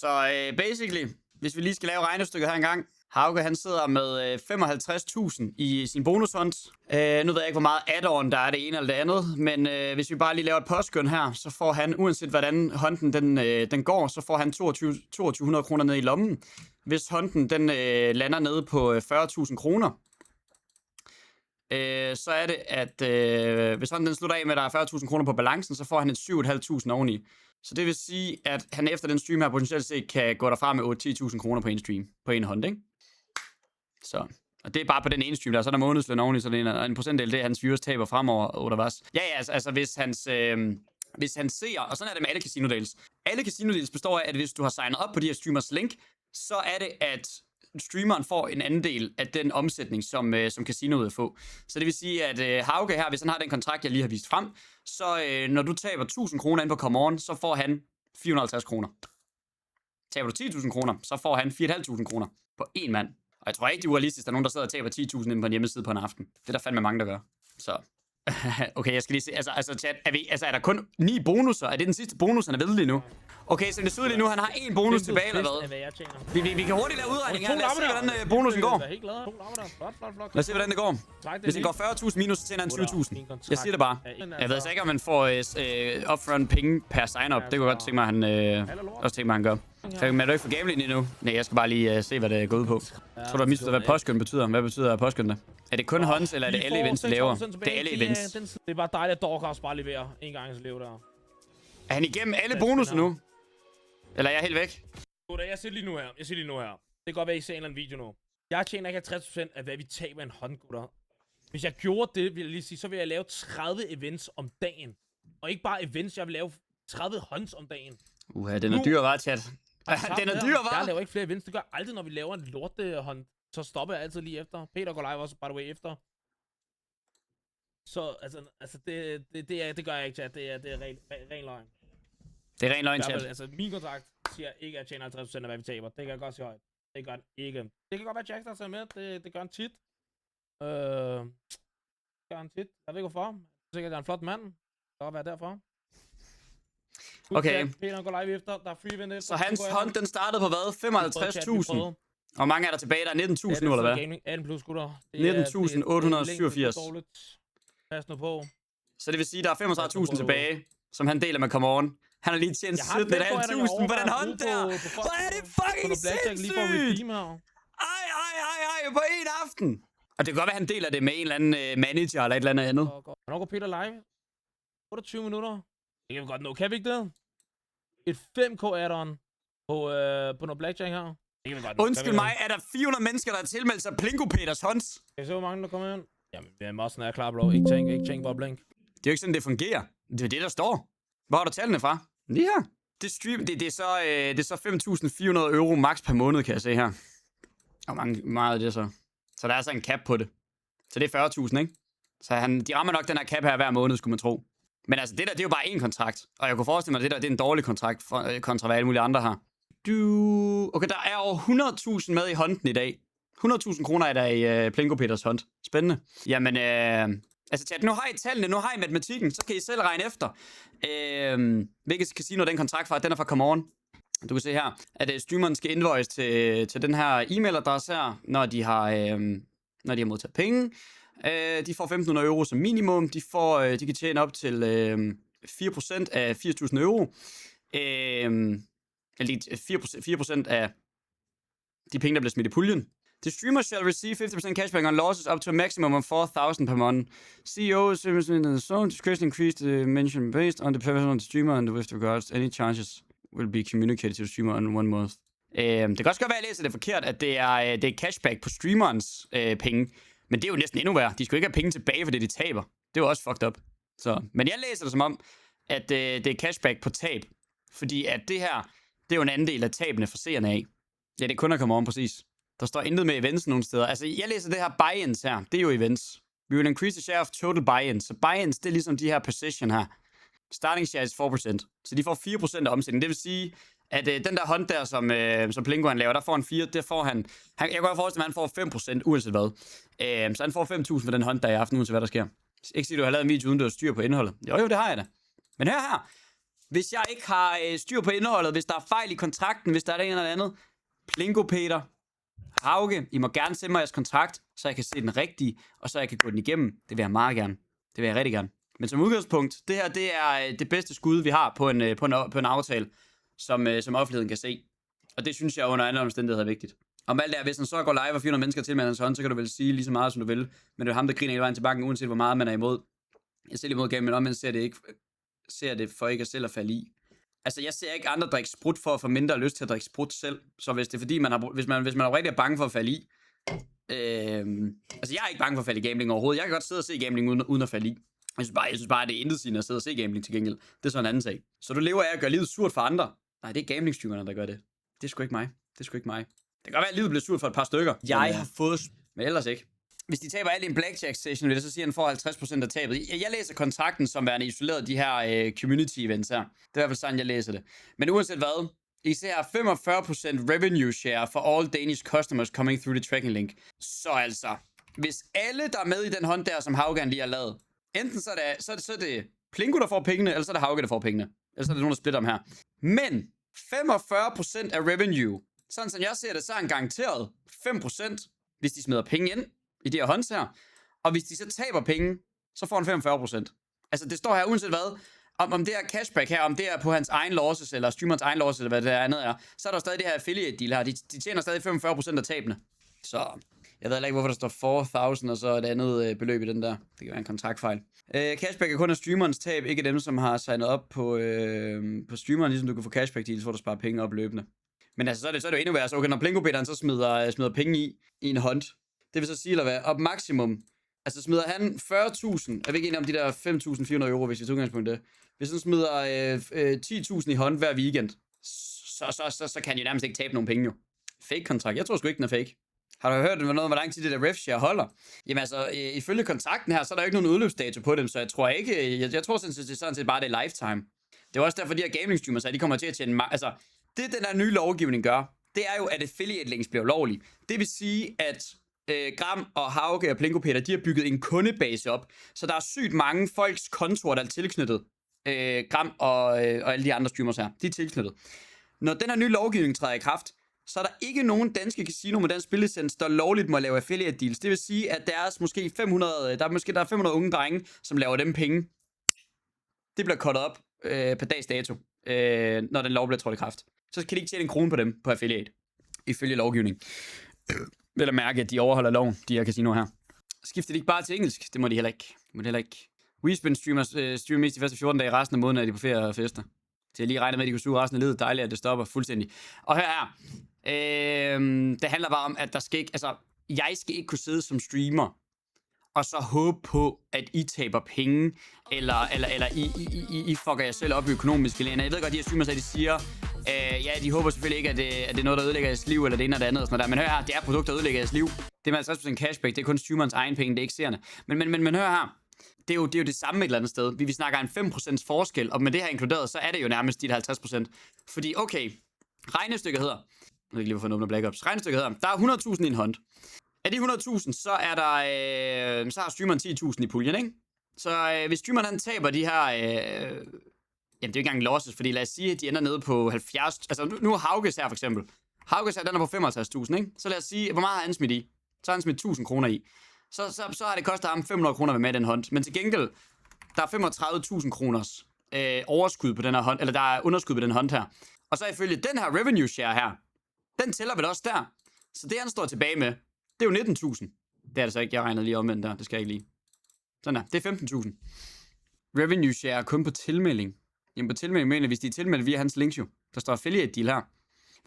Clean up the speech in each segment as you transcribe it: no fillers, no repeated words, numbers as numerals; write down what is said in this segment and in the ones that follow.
Så basically, hvis vi lige skal lave regnestykket her engang. Hauke, han sidder med 55.000 i sin bonushunt. Nu ved jeg ikke, hvor meget add-on der er det ene eller det andet, men hvis vi bare lige laver et påskøn her, så får han, uanset hvordan hunten den går, så får han 2200 kroner ned i lommen. Hvis hunten den lander nede på 40.000 kroner, så er det, at hvis hunten den slutter af med, at der er 40.000 kroner på balancen, så får han et 7.500 oveni. Så det vil sige, at han efter den stream her potentielt set kan gå derfra med 8-10.000 kroner på en stream, på en hunt, ikke? Så, og det er bare på den ene stream der, så er der månedsløn oveni, så det er en procentdel, det er hans viewers taber fremover, og der var. Ja, altså hvis han ser, og sådan er det med alle casino deals. Alle casino deals består af, at hvis du har signet op på de her streamers link, så er det, at streameren får en anden del af den omsætning, som casinoet vil få. Så det vil sige, at Hauke her, hvis han har den kontrakt, jeg lige har vist frem, så når du taber 1.000 kroner ind på Come On, så får han 450 kroner. Taber du 10.000 kroner, så får han 4.500 kroner på én mand. Og jeg tror ikke, det er urealistisk, at der er nogen, der sidder og taber 10.000 ind på en hjemmeside på en aften. Det er der fandme mange, der gør. Så okay, jeg skal lige se. Altså chat, er der kun 9 bonusser? Er det den sidste bonus, han er ved lige nu? Okay, så det ser ud lige nu, han har 1 bonus tilbage, eller hvad? Vi kan hurtigt lave udregning her. Lad os se, hvordan bonusen går. Lad os se, hvordan det går. Hvis det går 40.000 minus, så tjener han 20.000. Jeg siger det bare. Jeg ved altså ikke, om man får upfront penge per sign-up. Det kunne jeg godt tænke mig, han gør. Men er du ikke for gambling endnu? Nej, jeg skal bare lige se, hvad det går ud på. Jeg tror, du har mistet, hvad påskøn betyder. Hvad betyder påskøn da? Er det kun hunts, eller er det alle events, I laver? Det er alle events. Det er bare dejligt, at Dorcas bare leverer en gang i sit liv der. Er han igennem alle bonusser nu? Eller er jeg helt væk? Jeg siger lige nu her. Det kan godt være, I ser en eller anden video nu. Jeg tjener ikke 50% af, hvad vi taber en hånd, gutter. Hvis jeg gjorde det, vil jeg lige sige, så vil jeg lave 30 events om dagen. Og ikke bare events, jeg vil lave 30 hunts om dagen. Den er dyr, var chat. Den er dyr, var. Jeg laver ikke flere events. Det gør jeg aldrig, når vi laver en lortehunt. Så stopper jeg altid lige efter. Peter går live også, by the way, efter. Så, altså det gør jeg ikke, chat. Det er ren løgn. Det er ren løgn, chat. Altså, min kontrakt siger ikke, at jeg tjener 50% af, hvad vi taber. Det kan jeg godt sige højt. Det gør den ikke. Det kan godt være, Jack, der er med. Det gør han tit. Gør han tit. Jeg ved ikke hvorfor. Sikkert, jeg er en flot mand. Det kan godt være derfor. Okay. Peter går live efter. Der er free event. Så hans hunt, den startede på hvad? 55.000. Og mange er der tilbage? Der er 19.000 nu, eller hvad? 18 plus, gutter. 19.887. Pas nu på. Så det vil sige, der er 35.000 tilbage, som han deler med Come On. Han har lige tjent 17.500 på den hånd der. Hvor er det fucking sindssygt! Ej, på en aften. Og det kan godt være, han deler det med en eller anden manager eller et eller andet. Hvornår går Peter live? 28 minutter. Det kan vi godt nå. Kan vi ikke det? Et 5K add-on på noget blackjack her. Det kan vi godt nå. Undskyld mig, er der 400 mennesker, der har tilmeldt sig Plinko Peters hånds? Kan I se, hvor mange der kommer ind? Jamen, vi er Mossen er klar, bro. Ikke tænk, bare blink. Det er jo ikke sådan, det fungerer. Det er det, der står. Hvor har du tallene fra? Lige her. Det er så 5.400 euro max per måned, kan jeg se her. Og meget af det så. Så der er så en cap på det. Så det er 40.000, ikke? Så de rammer nok den her cap her hver måned, skulle man tro. Men altså, det der, det er jo bare én kontrakt. Og jeg kunne forestille mig, at det der, det er en dårlig kontrakt kontra hvad alle mulige andre har. Okay, der er over 100.000 med i hånden i dag. 100.000 kroner er der i Plinko Peters hånd. Spændende. Jamen, altså chat, nu har I tallene, nu har I matematikken, så kan I selv regne efter. Hvilket casino den kontrakt fra, den er fra Come On. Du kan se her, at streameren skal invoice til den her e-mailadresse her, når de har modtaget penge. De får 1.500 euro som minimum. De kan tjene op til 4% af 80.000 euro. Eller 4% af de penge, der bliver smidt i puljen. The streamer shall receive 50% cashback on losses up to a maximum of 4,000 per month. CEO in the zone discretion increased the mention based on the preference of the streamer and with regards any charges will be communicated to the streamer in 1 month. Det kan også godt være, at jeg læser det forkert, at det er cashback på streamerens penge. Men det er jo næsten endnu værre. De skal jo ikke have penge tilbage for det, de taber. Det er jo også fucked up. Så, men jeg læser det som om, at det er cashback på tab. Fordi at det her, det er jo en anden del af tabene for seerne af. Ja, det kun er kommet om præcis. Der står intet med events nogen steder. Altså, jeg læser det her buy-ins her. Det er jo events. We will increase the share of total buy-ins. Så buy-ins, det er ligesom de her position her. Starting share is 4%. Så de får 4% af omsætningen. Det vil sige, at den der hånd der, som Plinko han laver, der får han 4. Det får han... Jeg kan godt forestille mig, at han får 5%, uanset hvad. Så han får 5.000 for den hånd, der er i aften, uanset hvad der sker. Ikke sige, du har lavet en video, uden du har styr på indholdet. Jo, det har jeg da. Men her. Hvis jeg ikke har styr på indholdet, hvis der er fejl i kontrakten, hvis der er det ene eller andet, Plinko Peter, Hauge, I må gerne sende mig jeres kontrakt, så jeg kan se den rigtige, og så jeg kan gå den igennem. Det vil jeg meget gerne. Det vil jeg rigtig gerne. Men som udgangspunkt, det her, det er det bedste skud, vi har på en aftale, som offentligheden kan se. Og det synes jeg under andre omstændigheder er vigtigt. Om alt det hvis han så går live og 400 mennesker til med hans hånd, så kan du vel sige lige så meget, som du vil. Men det er ham, der griner hele vejen til banken, uanset hvor meget man er imod. Jeg er selv imod game, men omvendt ser det for ikke at selv at falde i. Altså, jeg ser ikke andre drikke sprut for at få mindre lyst til at drikke sprut selv. Så hvis det er fordi, hvis man er rigtig bange for at falde i. Altså, jeg er ikke bange for at falde i gambling overhovedet. Jeg kan godt sidde og se gambling uden at falde i. Jeg synes bare, at det er intetsigende at sidde og se gambling til gengæld. Det er så en anden sag. Så du lever af at gøre livet surt for andre. Nej, det er gamblingstreamerne, der gør det. Det er sgu ikke mig. Det kan godt være, at livet bliver surt for et par stykker. Jeg har fået... Men ellers ikke. Hvis de taber alt i en blackjack session, vil det så sige, at han får 50% af tabet. Jeg læser kontrakten som værende isoleret de her community events her. Det er i hvert fald sådan, jeg læser det. Men uanset hvad, I ser 45% revenue share for all Danish customers coming through the tracking link. Så altså, hvis alle, der er med i den hånd der, som Hauge lige har lavet, enten så er det Plinko, der får pengene, eller så er det Hauge, der får pengene. Eller så er det nogen, der splitter dem her. Men 45% af revenue, sådan som jeg ser det, så er han garanteret 5%, hvis de smider penge ind i de her hånds her. Og hvis de så taber penge, så får han 45%. Altså, det står her uanset hvad, om det er cashback her, om det er på hans egen losses, eller streamerens egen losses, eller hvad det andet er, så er der stadig det her affiliate deal her. De tjener stadig 45% af tabene. Så jeg ved ikke, hvorfor der står 4.000, og så et andet beløb i den der. Det kan være en kontraktfejl. Cashback er kun af streamerens tab, ikke dem, som har signet op på streameren, ligesom du kan få cashback deals, hvor du sparer penge op løbende. Men altså, så er det jo endnu værre. Så okay, når Plinko Peter så smider penge i en hånd, det vil så sige, eller hvad, op maksimum. Altså smider han 40.000, jeg ved ikke enig om de der 5.400 euro, hvis vi tog udgangspunkt det. Hvis han smider 10.000 i hånd hver weekend, så kan han jo nærmest ikke tabe nogen penge jo. Fake kontrakt, jeg tror sgu ikke, den er fake. Har du hørt hvor lang tid det der ref share holder? Jamen altså, ifølge kontrakten her, så er der jo ikke nogen udløbsdato på dem, så jeg tror ikke, jeg tror sådan set bare, det er lifetime. Det er også derfor, de her gaming streamers, de kommer til at tjene altså, det den her nye lovgivning gør, det er jo, at affiliate links bliver lovlige. Det vil sige, at Gram og Hauge og Plinko Peter, de har bygget en kundebase op, så der er sygt mange folks kontorer, der er tilknyttet Gram og alle de andre streamers her. De er tilknyttet. Når den her nye lovgivning træder i kraft, så er der ikke nogen danske casino med den spillicens, der lovligt må lave affiliate deals. Det vil sige, at der er 500 unge drenge, som laver dem penge. Det bliver cuttet op på dags dato, når den lov bliver trådt i kraft. Så kan de ikke tjene en krone på dem på affiliate, ifølge lovgivning. Vel at mærke, at de overholder loven, de her casinoer her. Skifter de ikke bare til engelsk? Det må de heller ikke. WeSpin streamer mest de første 14 dage, resten af måneden er de på ferie og fester. Så jeg lige regner med, at de kunne suge resten af livet. Dejligt, at det stopper fuldstændig. Og hør her. Det handler bare om, at der skal ikke... Altså, jeg skal ikke kunne sidde som streamer og så håbe på, at I taber penge, eller I fucker jer selv op i økonomiske læner. Jeg ved godt, de her streamers, de siger, ja, de håber selvfølgelig ikke, at det er noget, der ødelægger jeres liv, eller det ene eller det andet. Og sådan noget der. Men hør her, det er produkter, der ødelægger jeres liv. Det er med 50% cashback, det er kun streamerens egen penge, det er ikke seerne. Men hør her, det er jo det samme et eller andet sted. Vi snakker en 5% forskel, og med det her inkluderet, så er det jo nærmest de 50%. Fordi, okay, regnestykket hedder, jeg kan lige få åbne Black Ops, regnestykket hedder, der er 100.000 i en hånd. Af de 100.000, så er der, så har streameren 10.000 i puljen, ikke? Så hvis streameren han taber de her, jamen det er jo ikke engang losses, fordi lad os sige, at de ender nede på 70, altså nu er Hauges her for eksempel. Hauges her, den er på 55.000, ikke? Så lad os sige, hvor meget har han smidt i? Så har han smidt 1.000 kroner i. Så har det kostet ham 500 kroner at være med i den hånd. Men til gengæld, der er 35.000 kroners overskud på den her hånd, eller der er underskud på den hånd her. Og så ifølge den her revenue share her, den tæller vel også der. Så det han står tilbage med, det er jo 19.000. Det er det så ikke, jeg regner lige omvendt der, det skal jeg ikke lige. Sådan der, det er 15.000. Revenue share kun på tilmelding. Jamen på tilmelding mener hvis de er tilmeldt via hans links jo. Der står affiliate deal her.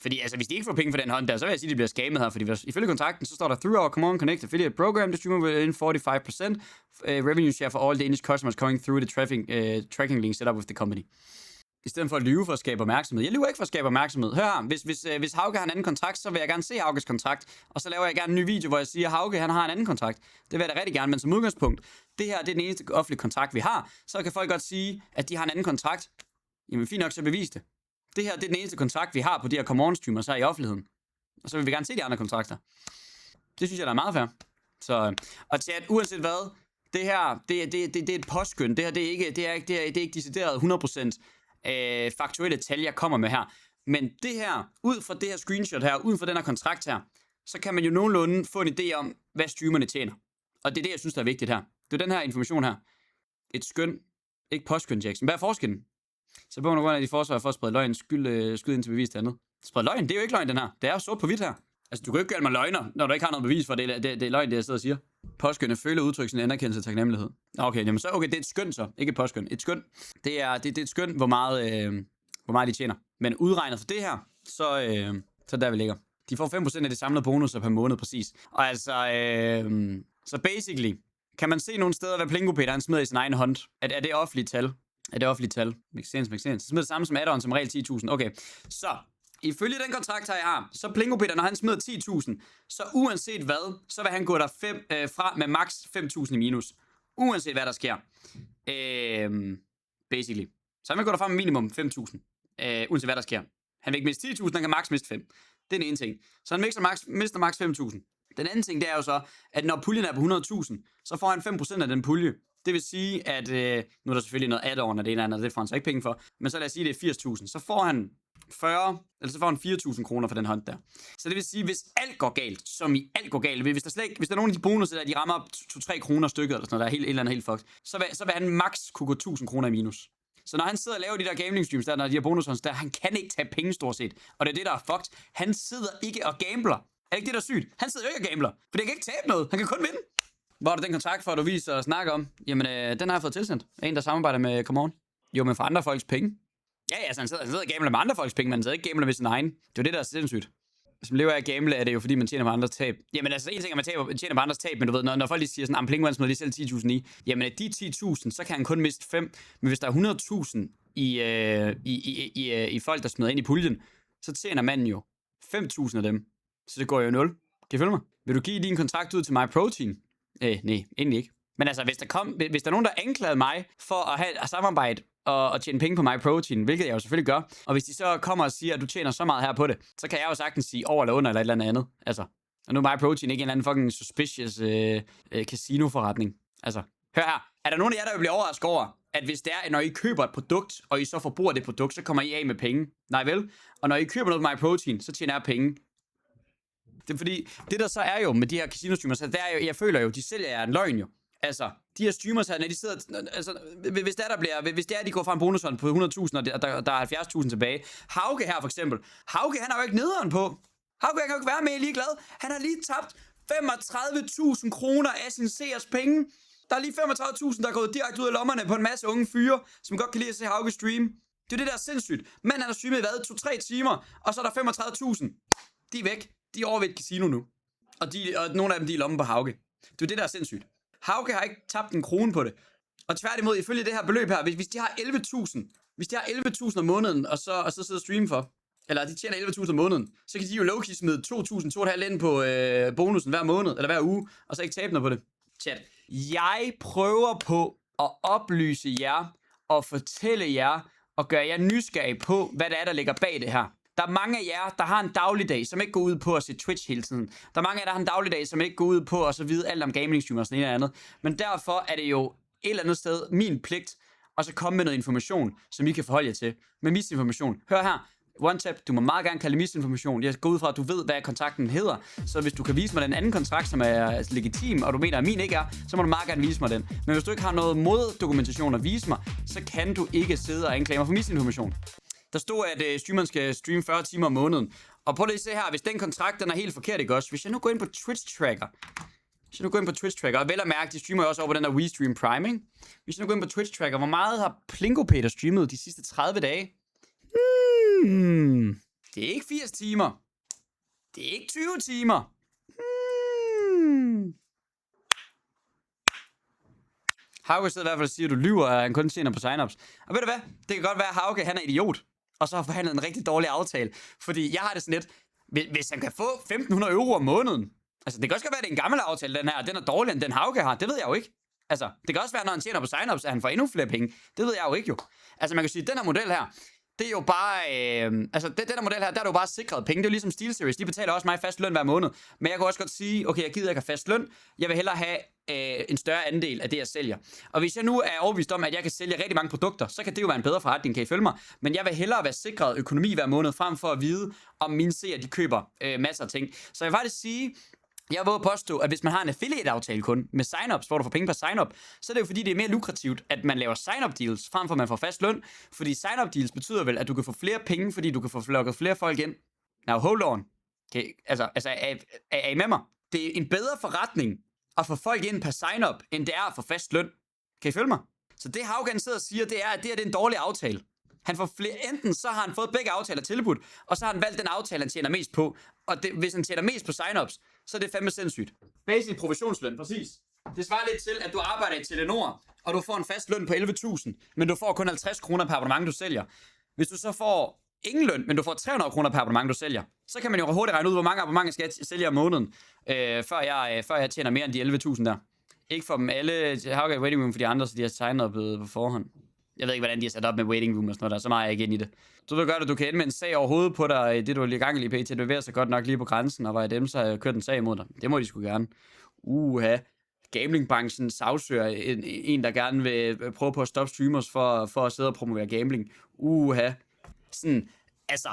Fordi altså, hvis de ikke får penge for den hånd der, så vil jeg sige, at de bliver scammet her. Fordi ifølge kontrakten, så står der, through our Common Connect affiliate program, the streamer will earn 45% revenue share for all Danish customers coming through the tracking link set up with the company. I stedet for at lyve for at skabe opmærksomhed. Jeg lyver ikke for at skabe opmærksomhed. Hør her, hvis Hauge har en anden kontrakt, så vil jeg gerne se Hauges kontrakt. Og så laver jeg gerne en ny video, hvor jeg siger, at Hauge han har en anden kontrakt. Det vil jeg da rigtig gerne, men som udgangspunkt, det her det er den eneste offentlige kontrakt, vi har. Så kan folk godt sige, at de har en anden kontrakt. Jamen fint nok, så bevis det. Det her det er den eneste kontrakt, vi har på de her Come On streamers her i offentligheden. Og så vil vi gerne se de andre kontrakter. Det synes jeg, der er meget fair. Så, og til at uanset hvad, det her, det er et påskynd. Det her, det er ikke decideret 100%. faktuelle tal, jeg kommer med her. Men det her, ud fra det her screenshot her, ud fra den her kontrakt her, så kan man jo nogenlunde få en idé om, hvad streamerne tjener. Og det er det, jeg synes, der er vigtigt her. Det er den her information her. Et skøn, ikke postskøn, Jackson. Hvad er forskellen? Så på grund af, at de forsvarer for at sprede løgn, skyld ind til bevis til andet. Sprede løgn, det er jo ikke løgn, den her. Det er jo sort på hvidt her. Altså, du kan jo ikke gøre mig løgner, når du ikke har noget bevis for, det er løgn, det jeg sidder og siger. Påskøn føler udtryk sin anerkendelse og taknemmelighed. Okay, jamen så, okay, det er et skøn så, ikke et påskøn. Et skøn, det er et skøn, hvor meget de tjener. Men udregnet for det her, så der vi ligger. De får 5% af de samlede bonusser per måned, præcis. Og altså, så basically, kan man se nogle steder, hvad Plingopeter han smider i sin egen hånd? Er det offentlige tal? Er det offentlige tal? Makes sense. Så smider det samme som add-on, som regel 10.000. Okay, så ifølge den kontrakt her, jeg har, så Plingopeter, når han smider 10.000, så uanset hvad, så vil han gå der fra med max 5.000 i minus. Uanset hvad der sker. Basically. Så han vil gå derfra med minimum 5.000. Uanset hvad der sker. Han vil ikke miste 10.000, han kan max miste 5. Det er den ene ting. Så han mister max 5.000. Den anden ting, det er jo så, at når puljen er på 100.000, så får han 5% af den pulje. Det vil sige, at nu er der selvfølgelig noget add-on, og det ene eller andet, det får han så ikke penge for. Men så lad os sige, det er 80.000. Så får han 4.000 kroner for den hånd der. Så det vil sige, hvis alt går galt, som i alt går galt, hvis der er nogen af de bonusser, der de rammer 2-3 kroner stykket, eller sådan noget, der er et eller andet helt fucked, så vil han max kunne gå 1.000 kroner i minus. Så når han sidder og laver de der gambling streams, der, når de her bonushånds der, han kan ikke tage penge stort set. Og det er det, der er fucked. Han sidder ikke og gambler. Er det ikke det, der er sygt? Han sidder jo ikke og gambler. For det kan ikke tabe noget. Han kan kun vinde. Hvor er det den kontrakt for, at du viser og snakker om? Jamen, den har jeg fået tilsendt. En, der samarbejder med Come On. Jo, men for andre folks penge. Ja, altså, han sidder og gambler med andre folks penge, men han sidder ikke gambler med sin egen. Det er jo det, der er sindssygt. Hvis man lever af at gamble, er det jo fordi, man tjener på andres tab. Jamen altså, en ting er, man tjener på andres tab, men du ved, når folk lige siger sådan, Plingo smider lige selv 10.000 i, jamen de 10.000, så kan han kun miste 5. Men hvis der er 100.000 i folk, der smider ind i puljen, så tjener manden jo 5.000 af dem. Så det går jo 0. Kan I følge mig? Vil du give din kontrakt ud til MyProtein? Nej, egentlig ikke. Men altså, hvis der er nogen, der anklagede mig for at have samarbejde og tjene penge på MyProtein, hvilket jeg jo selvfølgelig gør, og hvis de så kommer og siger, at du tjener så meget her på det, så kan jeg jo sagtens sige over eller under eller et eller andet. Altså, og nu er MyProtein ikke en eller anden fucking suspicious casinoforretning. Altså, hør her. Er der nogen af jer, der vil blive overrasket over, at hvis det er, når I køber et produkt, og I så forbruger det produkt, så kommer I af med penge? Nej vel? Og når I køber noget på MyProtein, så tjener jeg penge. Det er fordi, det der så er jo med de her casino-streamers, det er jo, jeg føler jo, de sælger jer en løgn jo. Altså, de her streamers her, når de sidder, altså, hvis det er, de går fra en bonushånd på 100.000, og der er 70.000 tilbage. Hauke her for eksempel. Hauke, han har jo ikke nederen på. Hauke, han kan jo ikke være med ligeglad. Han har lige tabt 35.000 kroner af sin seers penge. Der er lige 35.000, der er gået direkte ud af lommerne på en masse unge fyre, som godt kan lide at se Hauke stream. Det er det, der er sindssygt. Men han har streamet i hvad? 2-3 timer, og så er der 35.000. De er væk. De er over ved et casino nu. Og nogle af dem, de er i lommen på Hauke. Det er det, der er sindssygt. Hauke har ikke tabt en krone på det. Og tværtimod, ifølge det her beløb her, hvis de har 11.000 om måneden, og så sidder og streame for, eller de tjener 11.000 om måneden, så kan de jo low-key smide 2.500 ind på bonusen hver måned, eller hver uge, og så ikke tabe noget på det. Chat. Jeg prøver på at oplyse jer, og fortælle jer, og gøre jer nysgerrige på, hvad det er, der ligger bag det her. Der er mange af jer, der har en dagligdag, som ikke går ud på at se Twitch hele tiden. Der er mange af jer, der har en dagligdag, som ikke går ud på at så vide alt om gaming streamers og sådan noget andet. Men derfor er det jo et eller andet sted min pligt, at så komme med noget information, som I kan forholde jer til. Med misinformation. Hør her. OneTap, du må meget gerne kalde det misinformation. Jeg går ud fra, at du ved, hvad kontrakten hedder. Så hvis du kan vise mig den anden kontrakt, som er legitim, og du mener, at min ikke er, så må du meget gerne vise mig den. Men hvis du ikke har noget moddokumentation at vise mig, så kan du ikke sidde og anklage mig for misinformation. Der stod, at streameren skal streame 40 timer om måneden. Og prøv lige at se her, hvis den kontrakt, den er helt forkert, ikke også? Hvis jeg nu går ind på Twitch-tracker, og vel at mærke, de streamer jo også over på den der WeStream Prime, ikke? Hvis jeg nu går ind på Twitch-tracker, hvor meget har Plingopeter streamet de sidste 30 dage? Det er ikke 80 timer. Det er ikke 20 timer. Hauke sidder i hvert fald og siger, at du lyver, og han kun tjener på sign-ups. Og ved du hvad? Det kan godt være, at Hauke han er idiot. Og så har forhandlet en rigtig dårlig aftale. Fordi jeg har det sådan lidt, hvis han kan få 1.500 euro om måneden. Altså, det kan også godt være, at det er en gammel aftale, den her, og den er dårligere, end den Hauke har. Det ved jeg jo ikke. Altså, det kan også være, når han tjener på sign-ups, at han får endnu flere penge. Det ved jeg jo ikke jo. Altså, man kan sige, at den her model her, det er jo bare... altså, den der model her, der er jo bare sikret penge. Det er jo ligesom SteelSeries. De betaler også mig fast løn hver måned. Men jeg kan også godt sige, okay, jeg gider ikke have fast løn. Jeg vil hellere have en større andel af det, jeg sælger. Og hvis jeg nu er overbevist om, at jeg kan sælge rigtig mange produkter, så kan det jo være en bedre forretning, kan I følge mig? Men jeg vil hellere være sikret økonomi hver måned, frem for at vide, om mine seere, de køber masser af ting. Så jeg vil faktisk sige... Jeg vil påstå, at hvis man har en affiliate-aftale kun med sign-ups, hvor du får penge per sign-up, så er det jo fordi, det er mere lukrativt, at man laver sign-up deals, frem for at man får fast løn. Fordi sign-up deals betyder vel, at du kan få flere penge, fordi du kan få lukket flere folk ind. Now, hold on. Okay, altså er I med mig? Det er en bedre forretning at få folk ind per sign-up, end det er at få fast løn. Kan I følge mig? Så det Haugen sidder og siger, det er, at det her det er en dårlig aftale. Han får enten så har han fået begge aftaler tilbudt, og så har han valgt den aftale, han tjener mest på. Og hvis han tjener mest på sign-ups, så er det fandme sindssygt. Basic provisionsløn, præcis. Det svarer lidt til, at du arbejder i Telenor, og du får en fast løn på 11.000, men du får kun 50 kroner per abonnement, du sælger. Hvis du så får ingen løn, men du får 300 kroner per abonnement, du sælger, så kan man jo hurtigt regne ud, hvor mange abonnementer skal jeg sælge om måneden, før jeg tjener mere end de 11.000 der. Ikke for dem alle, jeg har jo ikke waiting room for de andre, så de har signet op på forhånd. Jeg ved ikke, hvordan de har sat op med waiting room og sådan noget, der er så meget jeg ikke ind i det. Så ved godt, at du kan ende med en sag over hovedet på dig, det du er lige gang i lige pt. Det bevæger sig godt nok lige på grænsen, og var jeg dem, så har jeg kørt en sag imod dig. Det må de sgu gerne. Gamblingbranchen sagsøger en, der gerne vil prøve på at stoppe streamers for at sidde og promovere gambling. Sådan, altså,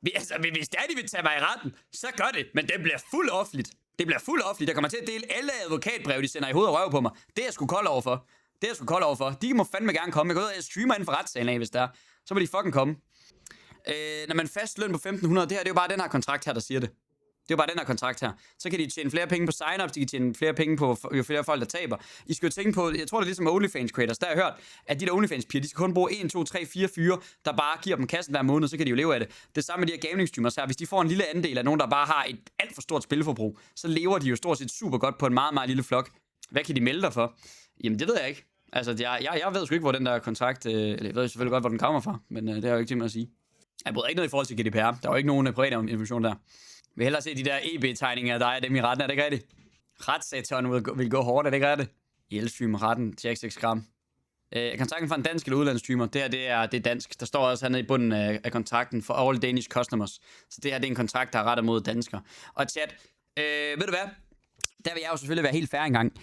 hvis de vil tage mig i retten, så gør det, men det bliver fuldt offentligt. Det bliver fuldt offentligt. Der kommer til at dele alle advokatbrev, de sender i hoved og røv på mig. Det er jeg sgu kold overfor. De må fandme gerne komme. Jeg går ud og streamer inden for retssalen af, hvis der er. Så må de fucking komme. Når man fast løn på 1.500, det her, det er jo bare den her kontrakt her, der siger det. Det er jo bare den her kontrakt her. Så kan de tjene flere penge på sign-ups, de kan tjene flere penge på jo flere folk, der taber. I skal jo tænke på, jeg tror det er ligesom OnlyFans creators, der har jeg hørt, at de der OnlyFans piger, de skal kun bruge 1, 2, 3, 4 fyre, der bare giver dem kassen hver måned, så kan de jo leve af det. Det samme med de her gaming streamers her. Hvis de får en lille andel af nogen, der bare har et alt for stort spilforbrug, så lever de jo stort set super godt på en meget, meget lille flok. Hvad kan de melde dig for? Jamen det ved jeg ikke. Altså, jeg ved sgu ikke, hvor den der kontrakt... eller jeg ved selvfølgelig godt, hvor den kommer fra, men det har jo ikke til mig at sige. Jeg bryder ikke noget i forhold til GDPR. Der er jo ikke nogen private information der. Vi vil hellere se de der EB-tegninger af dig og dem i retten. Er det ikke rigtigt? Retssatoren vil gå hårdt, er det ikke rigtigt? Elstream retten til 6 gram. Kontrakten fra en dansk eller udlandsstreamer, det her det er dansk. Der står også hernede i bunden af kontrakten for all Danish customers. Så det her det er en kontrakt, der er rettet mod danskere. Og chat, ved du hvad? Der vil jeg jo selvfølgelig være helt fair engang.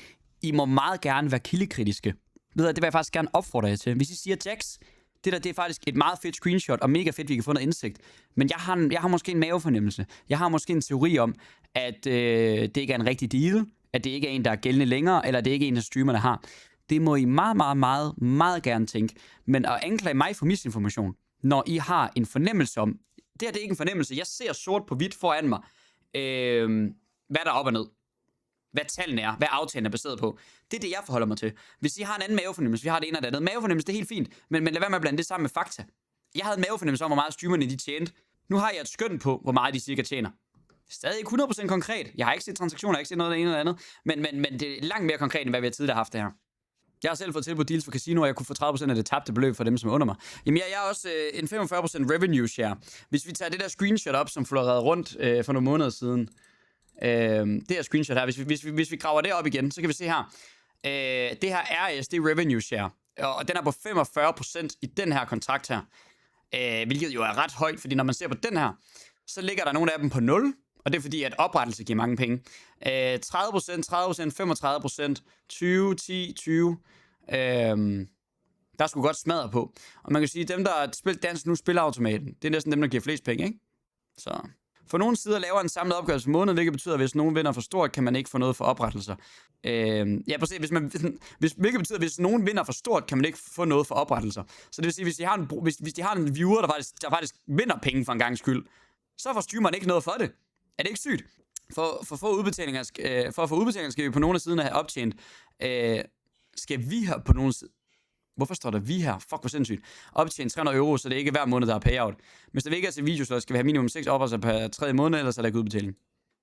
I må meget gerne være kildekritiske. Det vil jeg faktisk gerne opfordre jer til. Hvis I siger, Jax, det er faktisk et meget fedt screenshot, og mega fedt, vi kan få noget indsigt. Men jeg har måske en mavefornemmelse. Jeg har måske en teori om, at det ikke er en rigtig deal, at det ikke er en, der er gældende længere, eller det ikke er en af streamerne har. Det må I meget gerne tænke. Men at anklage mig for misinformation, når I har en fornemmelse om, det er ikke en fornemmelse, jeg ser sort på hvidt foran mig, hvad der er op og ned. Hvad tallene er, hvad aftalen er baseret på. Det er det, jeg forholder mig til. Hvis I har en anden mavefornemmelse, vi har det ene og det andet. Mavefornemmelse, det er helt fint, men lad være med at blande det sammen med fakta. Jeg havde en mavefornemmelse om, hvor meget streamerne de tjente. Nu har jeg et skøn på, hvor meget de cirka tjener. Stadig ikke 100% konkret. Jeg har ikke set transaktioner, jeg har ikke set noget af det ene eller andet. Men det er langt mere konkret, end hvad vi har tidligere haft det her. Jeg har selv fået tilbudt deals for casino, og jeg kunne få 30% af det tabte beløb for dem, som er under mig. Jamen, jeg er også en 45% revenue share. Hvis vi tager det der screenshot op, som florerede rundt for nogle måneder siden. Det her screenshot her, hvis vi graver det op igen, så kan vi se her. Det her RS, det er revenue share. Og den er på 45% i den her kontrakt her. Hvilket jo er ret højt, fordi når man ser på den her, så ligger der nogle af dem på 0. Og det er fordi, at oprettelse giver mange penge. 30%, 35%, 20, 10, 20. Der skulle godt smadre på. Og man kan sige, at dem, der spiller dans nu, spiller automaten. Det er næsten dem, der giver flest penge, ikke? Så... For nogle sider laver en samlet opgørelse for måneden, hvilket betyder, at hvis nogen vinder for stort, kan man ikke få noget for oprettelser. Ja, præcis. Hvilket betyder, at hvis nogen vinder for stort, kan man ikke få noget for oprettelser. Så det vil sige, hvis de har en viewer, der faktisk vinder penge for en gangs skyld, så får streameren ikke noget for det. Er det ikke sygt? For at få udbetalinger skal vi på nogle af siderne have optjent. Skal vi her på nogle sider? Hvorfor står der vi her? Fuck, hvor sindssygt. Optjent 300 euro, så det er ikke hver måned, der er payout. Hvis der ikke er til videoslot, skal vi have minimum 6 oprettelser per 3 måned, ellers er der ikke udbetaling.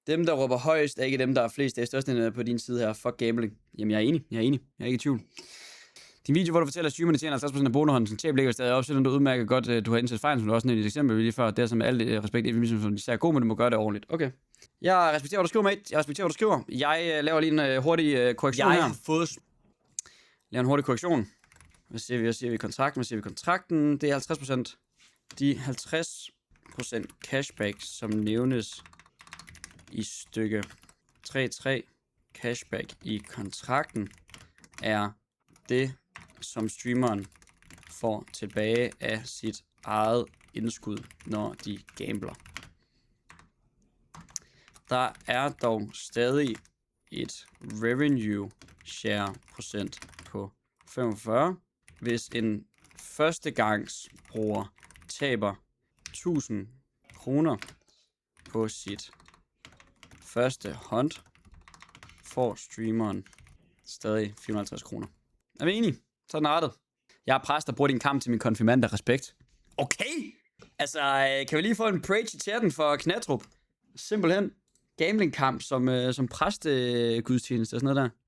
Dem, der råber højst, er ikke dem, der er flest. Det er største på din side her. Fuck gambling. Jamen, jeg er enig. Jeg er ikke i tvivl. Din video, hvor du fortæller, at streamerne tjener 50% af bonusholden, som tab ligger stadig op, selvom du udmærket godt, du har indsat fejl, som du også nævnte i et eksempel lige før. Det er som med alt respekt, som de er god, men du må gøre det ordentligt. Okay. Jeg respekterer, hvad du skriver, mate. Jeg laver lige en hurtig korrektion her. Laver en hurtig korrektion. Hvad siger vi i kontrakten? Det er 50%. De 50% cashback, som nævnes i stykke 3.3 cashback i kontrakten, er det, som streameren får tilbage af sit eget indskud, når de gambler. Der er dog stadig et revenue share procent på 45, hvis en førstegangsbruger taber 1000 kroner på sit første hunt, får streameren stadig 450 kroner. Er vi enige? Sådan er rettet. Jeg er præst, der bruger din kamp til min konfirmand. Respekt. Okay! Altså, kan vi lige få en praise i chatten for Knatrup? Simpelthen. Gamblingkamp som præstegudstjeneste og sådan noget der.